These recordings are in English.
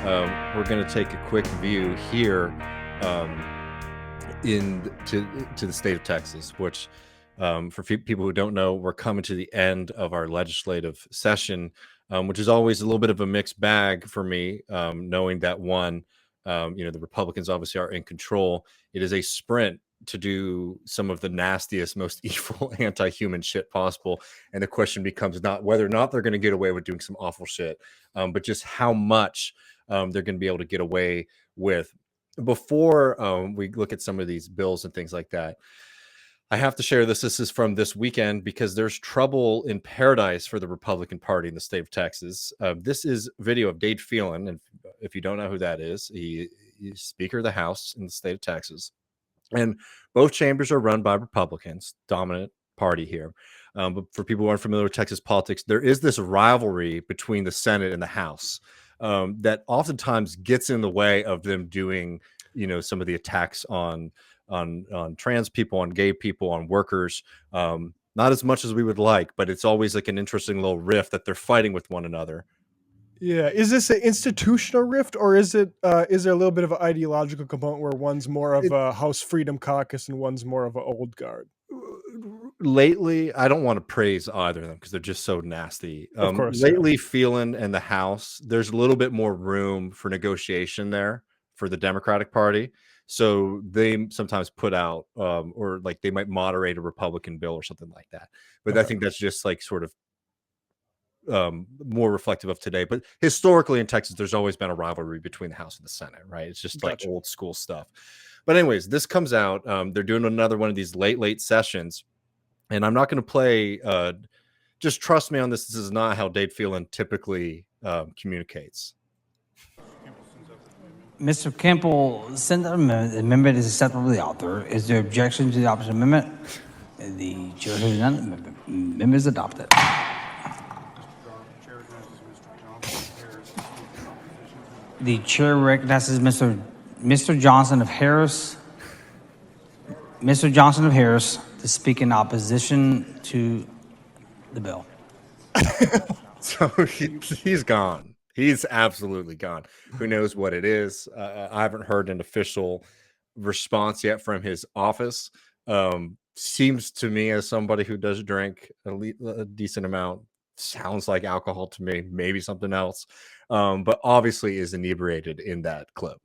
we're going to take a quick view here um, to the state of Texas, which for people who don't know, we're coming to the end of our legislative session, which is always a little bit of a mixed bag for me, knowing that the Republicans obviously are in control. It is a sprint to do some of the nastiest, most evil, anti-human shit possible, and the question becomes not whether or not they're going to get away with doing some awful shit, but just how much they're going to be able to get away with. Before we look at some of these bills and things like that, I have to share this. This is from this weekend because there's trouble in paradise for the Republican Party in the state of Texas. This is video of Dade Phelan, and if you don't know who that is, he's Speaker of the House in the state of Texas, and both chambers are run by Republicans, dominant party here. But for people who aren't familiar with Texas politics, there is this rivalry between the Senate and the House that oftentimes gets in the way of them doing, some of the attacks on trans people, on gay people, on workers. Not as much as we would like, but it's always like an interesting little rift that they're fighting with one another. Yeah, is this an institutional rift, or is there a little bit of an ideological component where one's more of a House Freedom Caucus and one's more of an old guard? Lately, I don't want to praise either of them because they're just so nasty. Of course, Lately, Phelan and the House, there's a little bit more room for negotiation there for the Democratic Party. So they sometimes put out, or like they might moderate a Republican bill or something like that. But I think that's just like sort of more reflective of today. But historically in Texas, there's always been a rivalry between the House and the Senate, right? It's just like old school stuff. But anyways, this comes out. They're doing another one of these late sessions. And I'm not going to play. Just trust me on this. This is not how Dade Phelan typically communicates. Mr. Campbell sent an amendment. The amendment is acceptable to the author. Is there objection to the opposite amendment? The chair has none. Amendment is adopted. The chair recognizes Mr. Johnson of Harris. Mr. Johnson of Harris to speak in opposition to the bill. So he's gone. He's absolutely gone. Who knows what it is? I haven't heard an official response yet from his office. Seems to me, as somebody who does drink a decent amount, sounds like alcohol to me, maybe something else, but obviously is inebriated in that clip.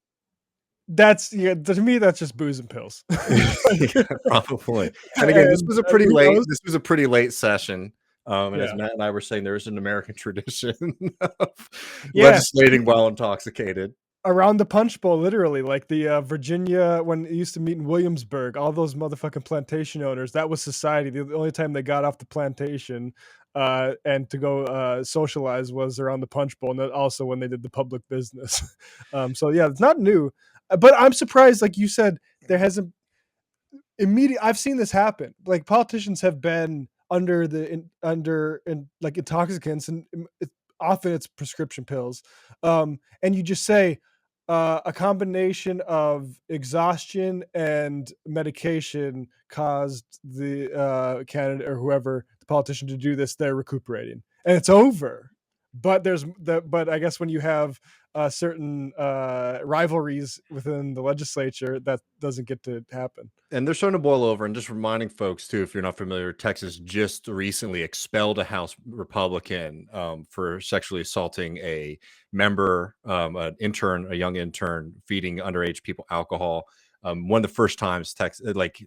To me, that's just booze and pills. Yeah, probably. And again, this was a pretty late session. And as Matt and I were saying, there is an American tradition of legislating while intoxicated. Around the punch bowl, literally, like the Virginia, when it used to meet in Williamsburg, all those motherfucking plantation owners, that was society. The only time they got off the plantation and to go socialize was around the punch bowl, and then also when they did the public business. So yeah, it's not new. But I'm surprised, like you said, there hasn't I've seen this happen. Like politicians have been under like intoxicants, and often it's prescription pills. And you just say a combination of exhaustion and medication caused the candidate or whoever the politician to do this. They're recuperating, and it's over. But but I guess when you have certain rivalries within the legislature, that doesn't get to happen. And they're starting to boil over. And just reminding folks too, if you're not familiar, Texas just recently expelled a House Republican for sexually assaulting a member, a young intern, feeding underage people alcohol. One of the first times Texas, like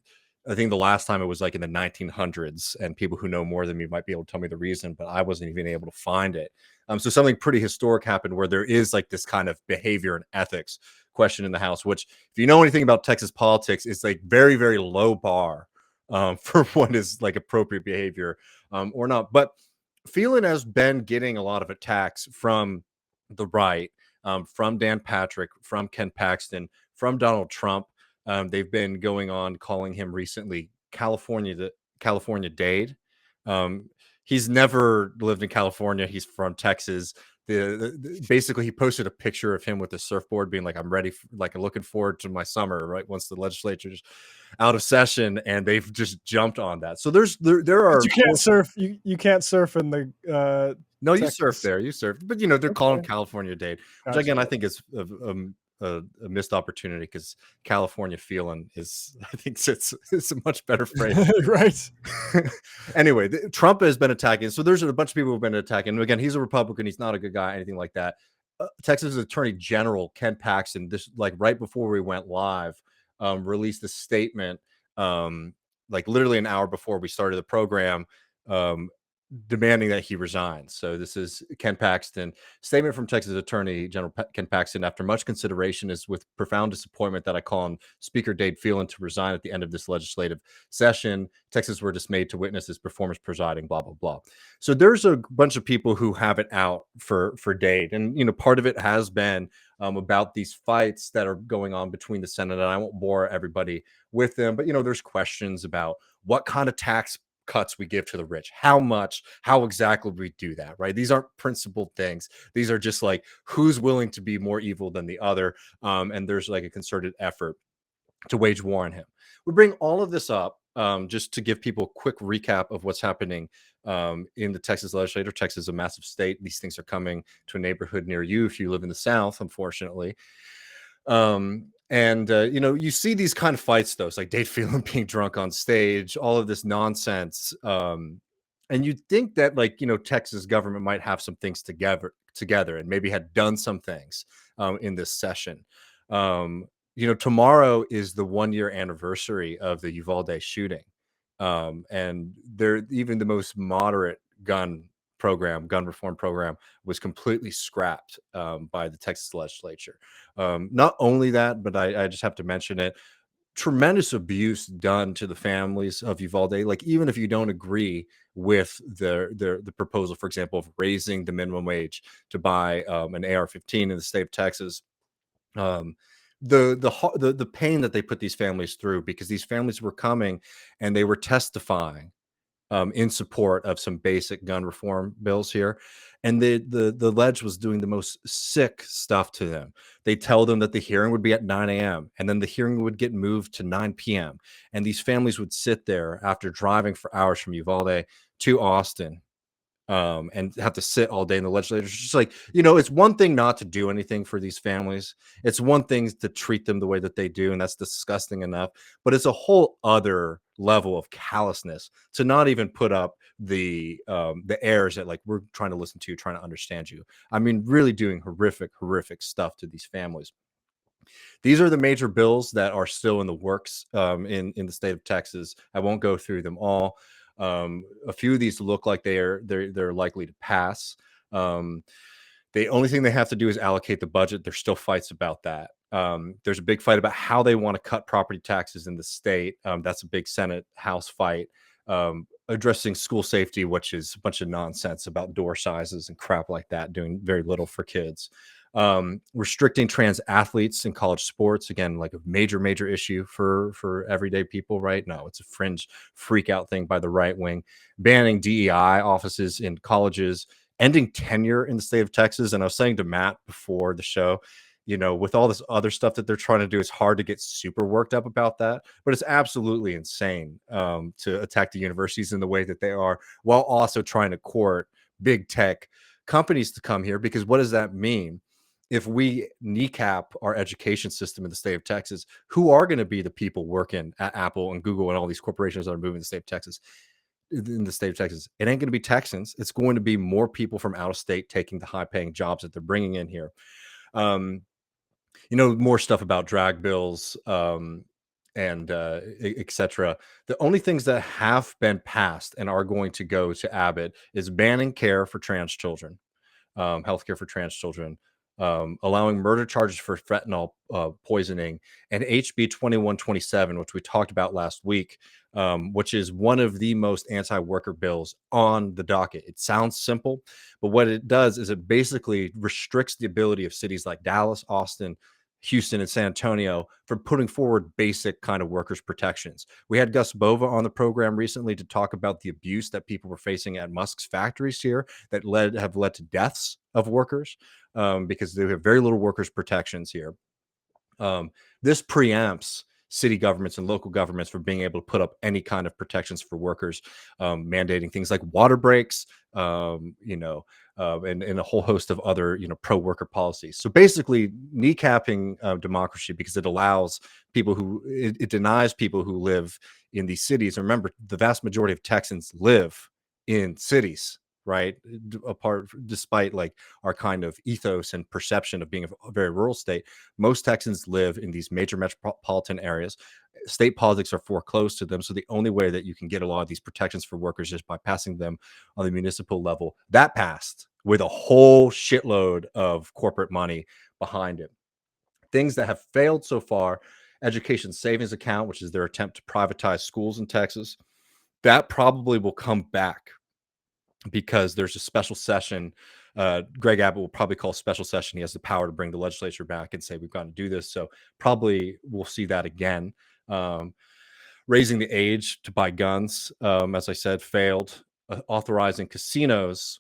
I think the last time it was like in the 1900s, and people who know more than me might be able to tell me the reason, but I wasn't even able to find it. So something pretty historic happened where there is like this kind of behavior and ethics question in the House, which, if you know anything about Texas politics, is like very, very low bar for what is like appropriate behavior or not. But Phelan has been getting a lot of attacks from the right, from Dan Patrick, from Ken Paxton, from Donald Trump. They've been going on calling him recently California Dade. He's never lived in California. He's from Texas. Basically, he posted a picture of him with a surfboard, being like, "I'm ready, like I'm looking forward to my summer." Right, once the legislature's out of session, and they've just jumped on that. So there But are you can't surf. You can't surf in the no, you surf Texas. there, you surf, but they're calling Okay, California Dade, which gotcha. again I think is a missed opportunity because California feeling is I think it's a much better phrase. Right. Anyway, Trump has been attacking. So there's a bunch of people who've been attacking. Again, he's a Republican. He's not a good guy, anything like that. Texas Attorney General Ken Paxton, this like right before we went live, released a statement, like literally an hour before we started the program, um, demanding that he resign. So this is Ken Paxton statement from Texas Attorney General Ken Paxton. After much consideration, is with profound disappointment that I call on Speaker Dade Phelan to resign at the end of this legislative session. Texas were dismayed to witness his performance presiding. Blah blah blah. So there's a bunch of people who have it out for Dade, and part of it has been about these fights that are going on between the Senate, and I won't bore everybody with them, but there's questions about what kind of tax cuts we give to the rich, how much, how exactly we do that, right? These aren't principled things. These are just like who's willing to be more evil than the other, and there's like a concerted effort to wage war on him. We bring all of this up just to give people a quick recap of what's happening in the Texas legislature. Texas is a massive state. These things are coming to a neighborhood near you if you live in the South, unfortunately. You see these kind of fights, though. It's like Dade Phelan being drunk on stage, all of this nonsense. And you'd think that, like, Texas government might have some things together and maybe had done some things in this session. Tomorrow is the 1-year anniversary of the Uvalde shooting. And they're even the most moderate gun reform program was completely scrapped by the Texas legislature. Not only that, but I just have to mention it. Tremendous abuse done to the families of Uvalde. Like, even if you don't agree with the proposal, for example, of raising the minimum wage to buy an AR-15 in the state of Texas, um, the pain that they put these families through, because these families were coming and they were testifying in support of some basic gun reform bills here. And the ledge was doing the most sick stuff to them. They tell them that the hearing would be at 9 a.m. and then the hearing would get moved to 9 p.m. And these families would sit there after driving for hours from Uvalde to Austin, and have to sit all day in the legislature. It's just like, it's one thing not to do anything for these families. It's one thing to treat them the way that they do, and that's disgusting enough. But it's a whole other level of callousness to not even put up the airs that, like, we're trying to listen to you, trying to understand you. I mean, really doing horrific stuff to these families. These are the major bills that are still in the works in the state of Texas. I won't go through them all. A few of these look like they're likely to pass. The only thing they have to do is allocate the budget. There's still fights about that. There's a big fight about how they want to cut property taxes in the state. That's a big Senate House fight. Addressing school safety, which is a bunch of nonsense about door sizes and crap like that, doing very little for kids. Restricting trans athletes in college sports, again, like a major issue for everyday people, right? No, it's a fringe freak out thing by the right wing. Banning DEI offices in colleges, ending tenure in the state of Texas. And I was saying to Matt before the show, with all this other stuff that they're trying to do, it's hard to get super worked up about that, but it's absolutely insane to attack the universities in the way that they are, while also trying to court big tech companies to come here. Because what does that mean? If we kneecap our education system in the state of Texas, who are going to be the people working at Apple and Google and all these corporations that are moving to the state of Texas? In the state of Texas, it ain't going to be Texans. It's going to be more people from out of state taking the high paying jobs that they're bringing in here. More stuff about drag bills, and etc. The only things that have been passed and are going to go to Abbott is banning care for trans children, healthcare for trans children, allowing murder charges for fentanyl poisoning, and HB 2127, which we talked about last week, which is one of the most anti-worker bills on the docket. It sounds simple, but what it does is it basically restricts the ability of cities like Dallas, Austin, Houston and San Antonio for putting forward basic kind of workers' protections. We had Gus Bova on the program recently to talk about the abuse that people were facing at Musk's factories here that have led to deaths of workers because they have very little workers' protections here. This preempts city governments and local governments for being able to put up any kind of protections for workers, mandating things like water breaks, and a whole host of other, pro-worker policies. So basically kneecapping democracy because it allows people it denies people who live in these cities. And remember, the vast majority of Texans live in cities, right? Despite like our kind of ethos and perception of being a very rural state, most Texans live in these major metropolitan areas. State politics are foreclosed to them. So the only way that you can get a lot of these protections for workers is by passing them on the municipal level. That passed with a whole shitload of corporate money behind it. Things that have failed so far: education savings account, which is their attempt to privatize schools in Texas. That probably will come back because there's a special session. Greg Abbott will probably call a special session. He has the power to bring the legislature back and say, we've got to do this. So probably we'll see that again. Raising the age to buy guns, as I said, failed. Authorizing casinos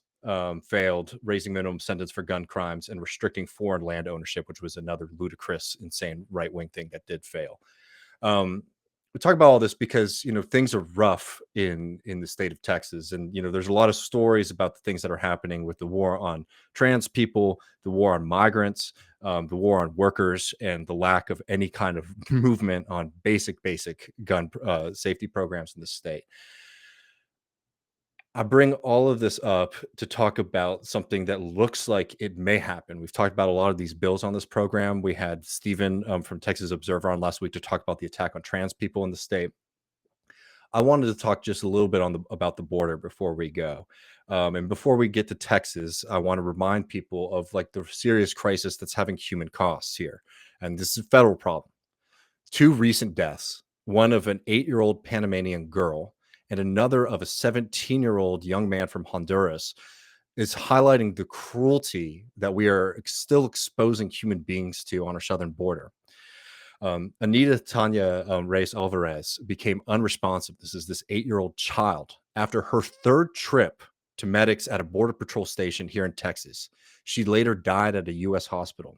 failed. Raising minimum sentence for gun crimes and restricting foreign land ownership, which was another ludicrous, insane right-wing thing that did fail. We talk about all this because things are rough in the state of Texas, and there's a lot of stories about the things that are happening with the war on trans people, the war on migrants, the war on workers, and the lack of any kind of movement on basic gun safety programs in the state. I bring all of this up to talk about something that looks like it may happen. We've talked about a lot of these bills on this program. We had Stephen from Texas Observer on last week to talk about the attack on trans people in the state. I wanted to talk just a little bit about the border before we go. And before we get to Texas, I want to remind people of like the serious crisis that's having human costs here. And this is a federal problem. 2 recent deaths, one of an 8-year-old Panamanian girl and another of a 17-year-old young man from Honduras, is highlighting the cruelty that we are still exposing human beings to on our southern border. Anita Tanya Reyes Alvarez became unresponsive. This is this 8-year-old child after her 3rd trip to medics at a border patrol station here in Texas. She later died at a U.S. hospital.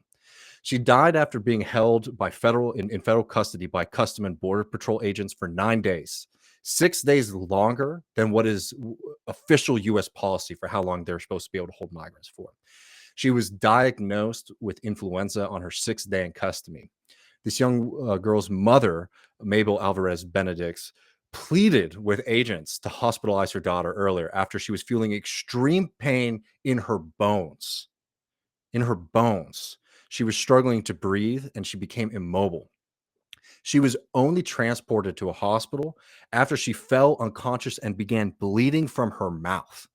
She died after being held in federal custody by Custom and Border Patrol agents for 9 days, 6 days longer than what is official U.S. policy for how long they're supposed to be able to hold migrants for. She was diagnosed with influenza on her 6th day in custody. This young girl's mother, Mabel Alvarez Benedicts, pleaded with agents to hospitalize her daughter earlier after she was feeling extreme pain in her bones. In her bones. She was struggling to breathe and she became immobile. She was only transported to a hospital after she fell unconscious and began bleeding from her mouth.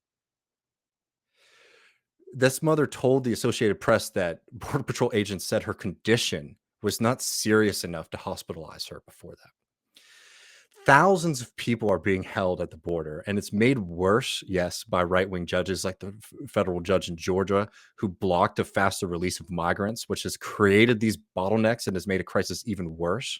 This mother told the Associated Press that Border Patrol agents said her condition was not serious enough to hospitalize her before that. Thousands of people are being held at the border, and it's made worse, yes, by right-wing judges like the federal judge in Georgia who blocked a faster release of migrants, which has created these bottlenecks and has made a crisis even worse.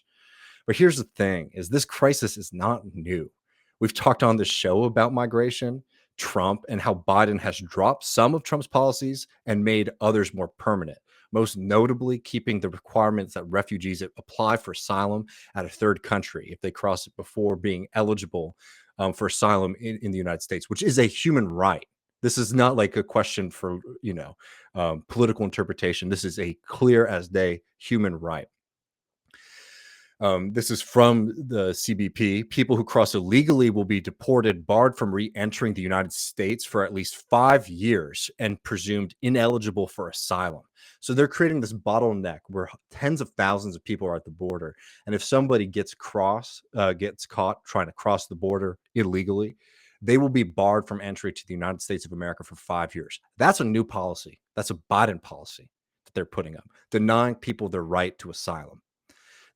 But here's the thing, is this crisis is not new. We've talked on this show about migration, Trump, and how Biden has dropped some of Trump's policies and made others more permanent, most notably keeping the requirements that refugees apply for asylum at a third country if they cross it before being eligible for asylum in the United States, which is a human right. This is not like a question for, political interpretation. This is a clear as day human right. This is from the CBP. People who cross illegally will be deported, barred from re-entering the United States for at least 5 years, and presumed ineligible for asylum. So they're creating this bottleneck where tens of thousands of people are at the border. And if somebody gets caught trying to cross the border illegally, they will be barred from entry to the United States of America for 5 years. That's a new policy. That's a Biden policy that they're putting up, denying people their right to asylum.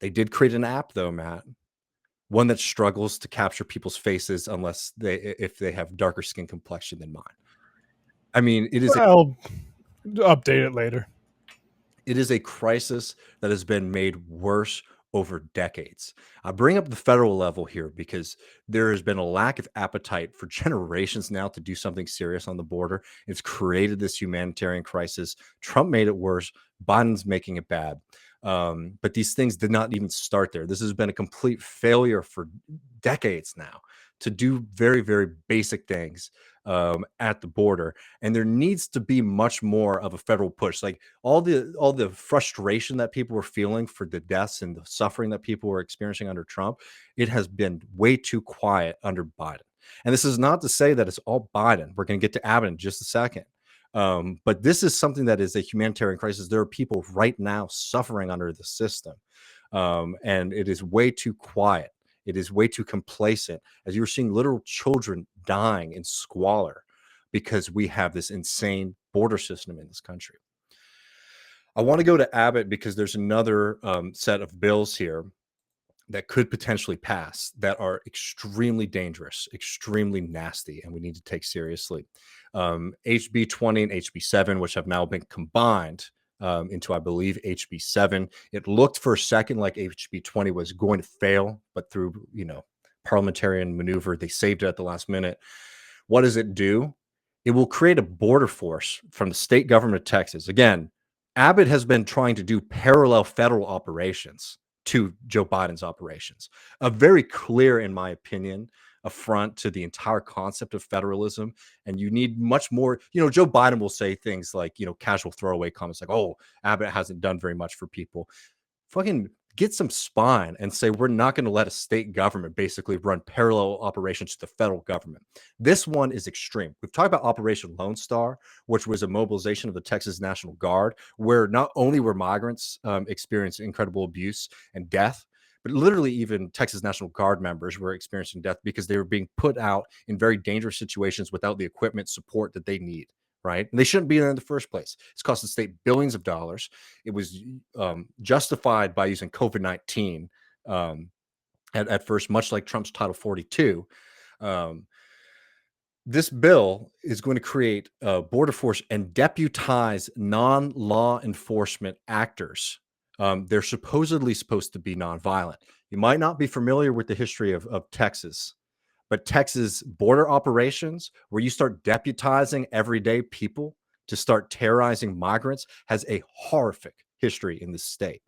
They did create an app, though, Matt, one that struggles to capture people's faces if they have darker skin complexion than mine. I mean, it is. I'll update it later. It is a crisis that has been made worse over decades. I bring up the federal level here because there has been a lack of appetite for generations now to do something serious on the border. It's created this humanitarian crisis. Trump made it worse. Biden's making it bad. But these things did not even start there. This has been a complete failure for decades now to do very, very basic things at the border. And there needs to be much more of a federal push. Like all the frustration that people were feeling for the deaths and the suffering that people were experiencing under Trump, it has been way too quiet under Biden. And this is not to say that it's all Biden. We're going to get to Abbott in just a second. But this is something that is a humanitarian crisis. There are people right now suffering under the system. And it is way too quiet. It is way too complacent, as you're seeing literal children dying in squalor because we have this insane border system in this country. I want to go to Abbott because there's another set of bills here that could potentially pass that are extremely dangerous, extremely nasty, and we need to take seriously. HB 20 and HB 7, which have now been combined into, I believe, HB 7. It looked for a second like HB 20 was going to fail, but through, parliamentarian maneuver, they saved it at the last minute. What does it do? It will create a border force from the state government of Texas. Again, Abbott has been trying to do parallel federal operations to Joe Biden's operations. A very clear, in my opinion, affront to the entire concept of federalism. And you need much more. Joe Biden will say things like, casual throwaway comments like, oh, Abbott hasn't done very much for people. Fucking get some spine and say, we're not going to let a state government basically run parallel operations to the federal government. This one is extreme. We've talked about Operation Lone Star, which was a mobilization of the Texas National Guard, where not only were migrants experiencing incredible abuse and death, but literally even Texas National Guard members were experiencing death because they were being put out in very dangerous situations without the equipment support that they need. Right? And they shouldn't be there in the first place. It's cost the state billions of dollars. It was justified by using COVID-19 at first, much like Trump's Title 42. This bill is going to create a border force and deputize non-law enforcement actors. They're supposed to be nonviolent. You might not be familiar with the history of Texas, but Texas border operations, where you start deputizing everyday people to start terrorizing migrants, has a horrific history in the state.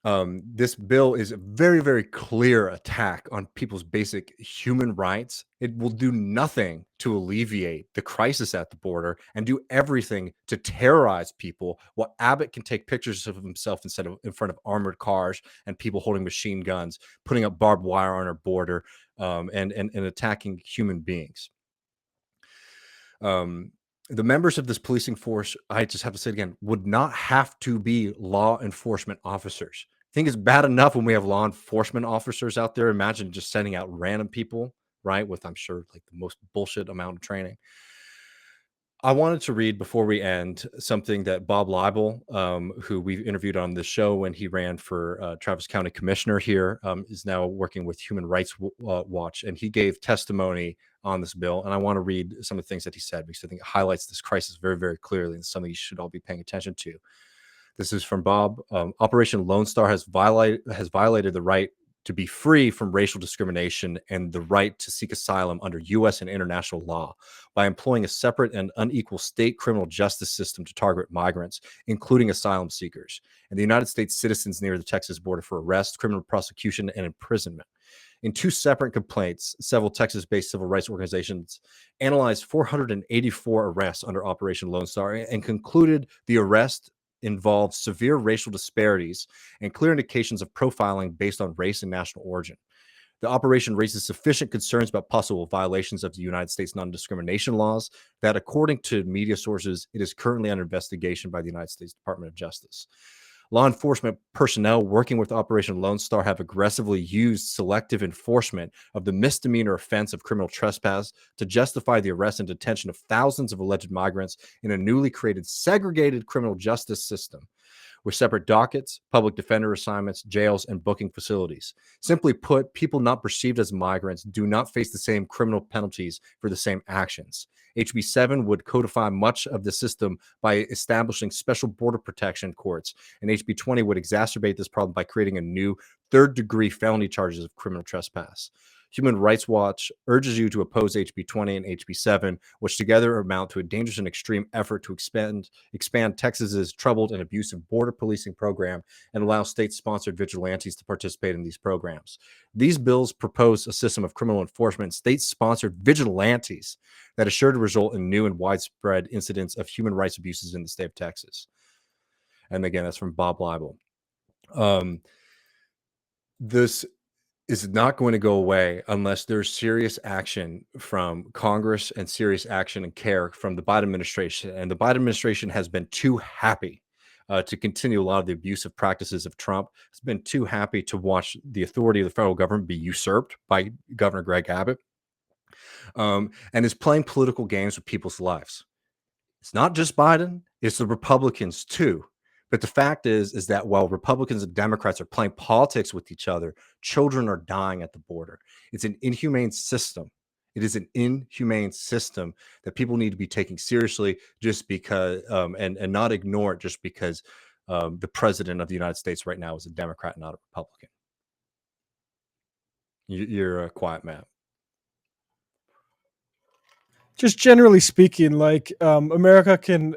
This bill is a very, very clear attack on people's basic human rights. It will do nothing to alleviate the crisis at the border and do everything to terrorize people, while Abbott can take pictures of himself in front of armored cars and people holding machine guns, putting up barbed wire on our border, and attacking human beings. The members of this policing force, I just have to say it again, would not have to be law enforcement officers. I think it's bad enough when we have law enforcement officers out there. Imagine just sending out random people, right? With, I'm sure, like the most bullshit amount of training. I wanted to read before we end something that Bob Leibel, who we've interviewed on this show when he ran for Travis County Commissioner here, is now working with Human Rights Watch, and he gave testimony on this bill. And I want to read some of the things that he said because I think it highlights this crisis very, very clearly, and something you should all be paying attention to. This is from Bob. Operation Lone Star has violated the right to be free from racial discrimination and the right to seek asylum under U.S. and international law by employing a separate and unequal state criminal justice system to target migrants, including asylum seekers, and the United States citizens near the Texas border for arrest, criminal prosecution, and imprisonment. In two separate complaints, several Texas-based civil rights organizations analyzed 484 arrests under Operation Lone Star and concluded the arrest involved severe racial disparities and clear indications of profiling based on race and national origin. The operation raises sufficient concerns about possible violations of the United States non-discrimination laws that, according to media sources, it is currently under investigation by the United States Department of Justice. Law enforcement personnel working with Operation Lone Star have aggressively used selective enforcement of the misdemeanor offense of criminal trespass to justify the arrest and detention of thousands of alleged migrants in a newly created segregated criminal justice system, with separate dockets, public defender assignments, jails, and booking facilities. Simply put, people not perceived as migrants do not face the same criminal penalties for the same actions. HB 7 would codify much of the system by establishing special border protection courts, and HB 20 would exacerbate this problem by creating a new third-degree felony charges of criminal trespass. Human Rights Watch urges you to oppose HB 20 and HB 7, which together amount to a dangerous and extreme effort to expand Texas's troubled and abusive border policing program and allow state-sponsored vigilantes to participate in these programs. These bills propose a system of criminal enforcement and state-sponsored vigilantes that is sure to result in new and widespread incidents of human rights abuses in the state of Texas. And again, that's from Bob Leibel. This is not going to go away unless there's serious action from Congress and serious action and care from the Biden administration. And the Biden administration has been too happy to continue a lot of the abusive practices of Trump. It's been too happy to watch the authority of the federal government be usurped by Governor Greg Abbott, and is playing political games with people's lives. It's not just Biden, it's the Republicans too. But the fact is that while Republicans and Democrats are playing politics with each other, children are dying at the border. It's an inhumane system. It is an inhumane system that people need to be taking seriously just because, and not ignore it just because the president of the United States right now is a Democrat, not a Republican. You're a quiet man. Just generally speaking, like America can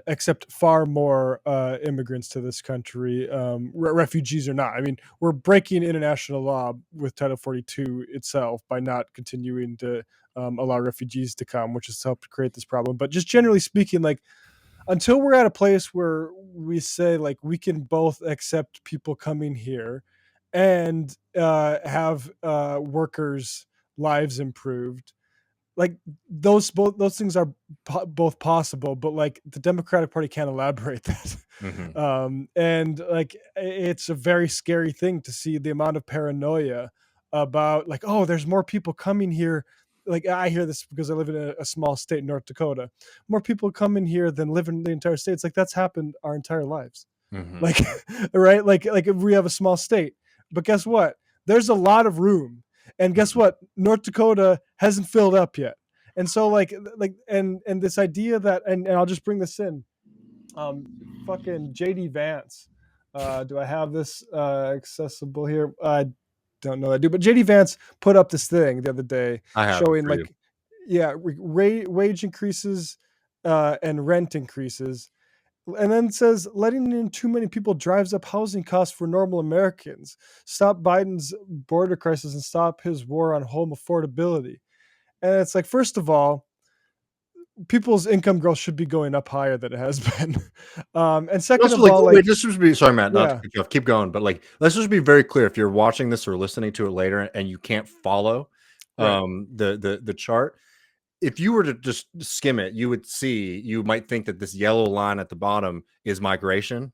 accept far more immigrants to this country, refugees or not. I mean, we're breaking international law with Title 42 itself by not continuing to allow refugees to come, which has helped create this problem. But just generally speaking, like until we're at a place where we say like we can both accept people coming here and have workers' lives improved, like those things are both possible, but like the Democratic Party can't elaborate that. And like it's a very scary thing to see the amount of paranoia about like, oh, there's more people coming here. Like I hear this because I live in a small state, North Dakota. More people come in here than live in the entire state. It's like that's happened our entire lives. Like right, like if we have a small state, but guess what? There's a lot of room. And guess what? North Dakota hasn't filled up yet. And so and this idea that and I'll just bring this in. Fucking JD Vance. Do I have this accessible here? I don't know I do, but JD Vance put up this thing the other day showing like wage increases and rent increases. And then says letting in too many people drives up housing costs for normal Americans. Stop Biden's border crisis and stop his war on home affordability. And it's like, first of all, people's income growth should be going up higher than it has been. And second of all, like, let's just be sorry, Matt, not to cut you off. Keep going, but like, let's just be very clear. If you're watching this or listening to it later and you can't follow the chart, if you were to just skim it, you might think that this yellow line at the bottom is migration.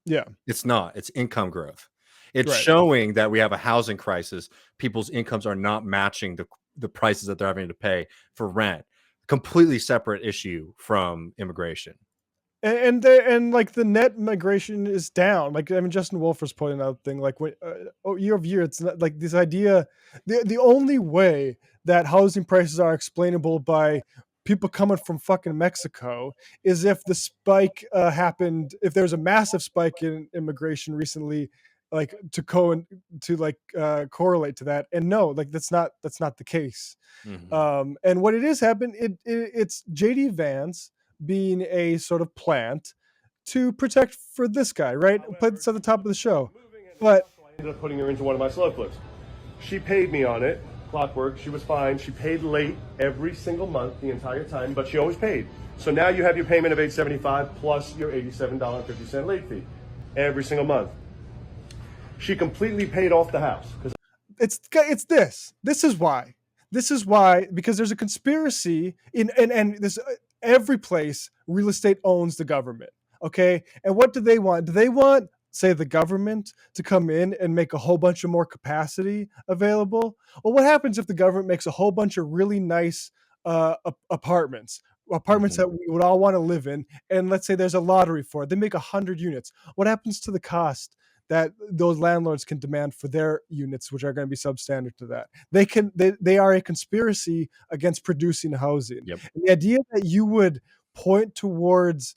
Yeah. It's not. It's income growth. It's showing that we have a housing crisis. People's incomes are not matching the prices that they're having to pay for rent. Completely separate issue from immigration. And like the net migration is down. Like I mean, Justin Wolf was pointing out thing like when year over year, it's not like this idea. The only way that housing prices are explainable by people coming from fucking Mexico is if the spike happened. If there's a massive spike in immigration recently, like to correlate to that. And no, like that's not the case. And what it is happened, it's JD Vance being a sort of plant to protect for this guy, right? Played this at the top of the show. But I ended up putting her into one of my slow clips. She paid me on it, clockwork. She was fine. She paid late every single month the entire time, but she always paid. So now you have your payment of $875 plus your $87.50 late fee every single month. She completely paid off the house. It's this. This is why. Because there's a conspiracy and this every place real estate owns the government. Okay. And what do they want? Do they want, say, the government to come in and make a whole bunch of more capacity available? Well, what happens if the government makes a whole bunch of really nice apartments apartments that we would all want to live in, and let's say there's a lottery for it. They make 100 units. What happens to the cost that those landlords can demand for their units, which are going to be substandard to that? They are a conspiracy against producing housing. Yep. And the idea that you would point towards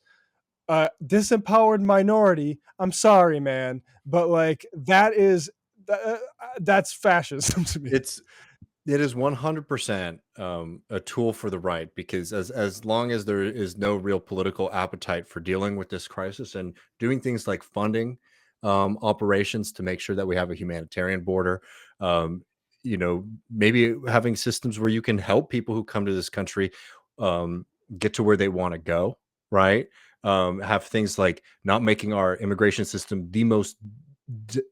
a disempowered minority, I'm sorry, man, but like that's fascism to me. It is 100% a tool for the right, because as long as there is no real political appetite for dealing with this crisis and doing things like funding operations to make sure that we have a humanitarian border, um, maybe having systems where you can help people who come to this country um, get to where they want to go, right? Have things like not making our immigration system the most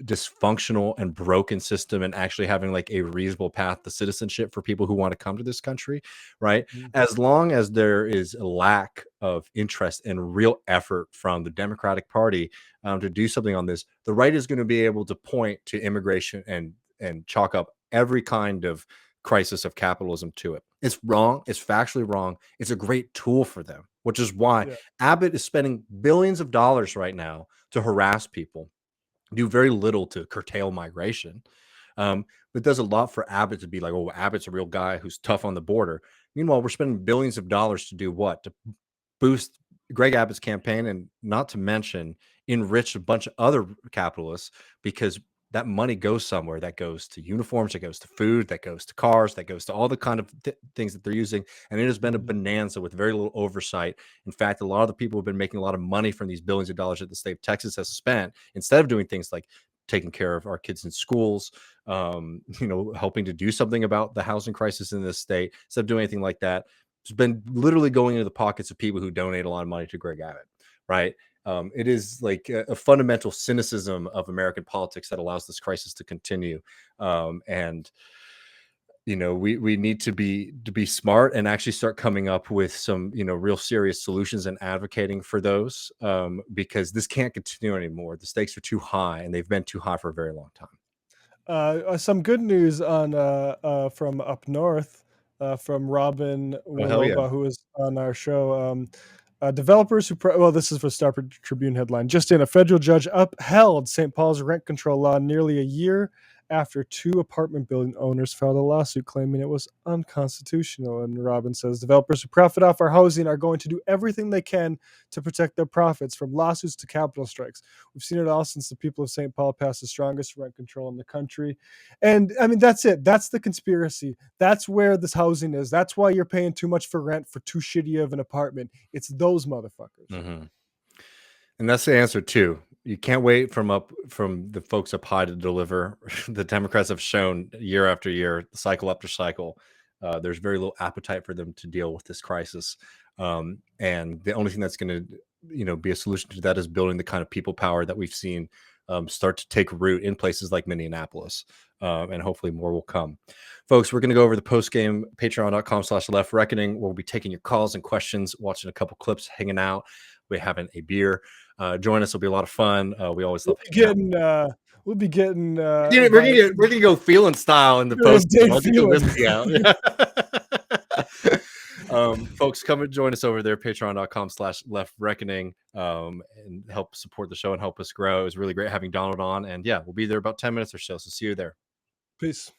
dysfunctional and broken system, and actually having like a reasonable path to citizenship for people who want to come to this country, right? Mhm. As long as there is a lack of interest and real effort from the Democratic Party to do something on this, the right is going to be able to point to immigration and chalk up every kind of crisis of capitalism to it. It's wrong. It's factually wrong. It's a great tool for them, which is why Yeah. Abbott is spending billions of dollars right now to harass people, do very little to curtail migration. But does a lot for Abbott to be like, oh, Abbott's a real guy who's tough on the border. Meanwhile, we're spending billions of dollars to do what? To boost Greg Abbott's campaign, and not to mention enrich a bunch of other capitalists, because that money goes somewhere. That goes to uniforms, that goes to food, that goes to cars, that goes to all the kind of things that they're using. And it has been a Mhm. bonanza with very little oversight. In fact, a lot of the people have been making a lot of money from these billions of dollars that the state of Texas has spent, instead of doing things like taking care of our kids in schools, helping to do something about the housing crisis in this state. Instead of doing anything like that, it's been literally going into the pockets of people who donate a lot of money to Greg Abbott, right? It is like a fundamental cynicism of American politics that allows this crisis to continue. And we need to be smart and actually start coming up with some real serious solutions and advocating for those, because this can't continue anymore. The stakes are too high, and they've been too high for a very long time. Some good news on from up north, from Robin Oh, hell yeah. Waloba, who is on our show. Developers well, this is for Star Tribune headline. Just in, a federal judge upheld St. Paul's rent control law nearly a year after two apartment building owners filed a lawsuit claiming it was unconstitutional. And Robin says developers who profit off our housing are going to do everything they can to protect their profits, from lawsuits to capital strikes. We've seen it all since the people of St. Paul passed the strongest rent control in the country. And I mean, that's it. That's the conspiracy. That's where this housing is. That's why you're paying too much for rent for too shitty of an apartment. It's those motherfuckers. Mm-hmm. And that's the answer too. You can't wait from the folks up high to deliver. The Democrats have shown year after year, cycle after cycle, there's very little appetite for them to deal with this crisis. And the only thing that's going to, be a solution to that is building the kind of people power that we've seen start to take root in places like Minneapolis. And hopefully more will come. Folks, we're going to go over the post game, patreon.com/left reckoning. We'll be taking your calls and questions, watching a couple clips, hanging out. We're having a beer. Join us. It'll be a lot of fun. We always love We'll be getting we're gonna go feeling style in the post. I'll get the whiskey out. Folks, come and join us over there, patreon.com/left reckoning, and help support the show and help us grow. It was really great having Donald on, and yeah, we'll be there about 10 minutes or so. So see you there. Peace.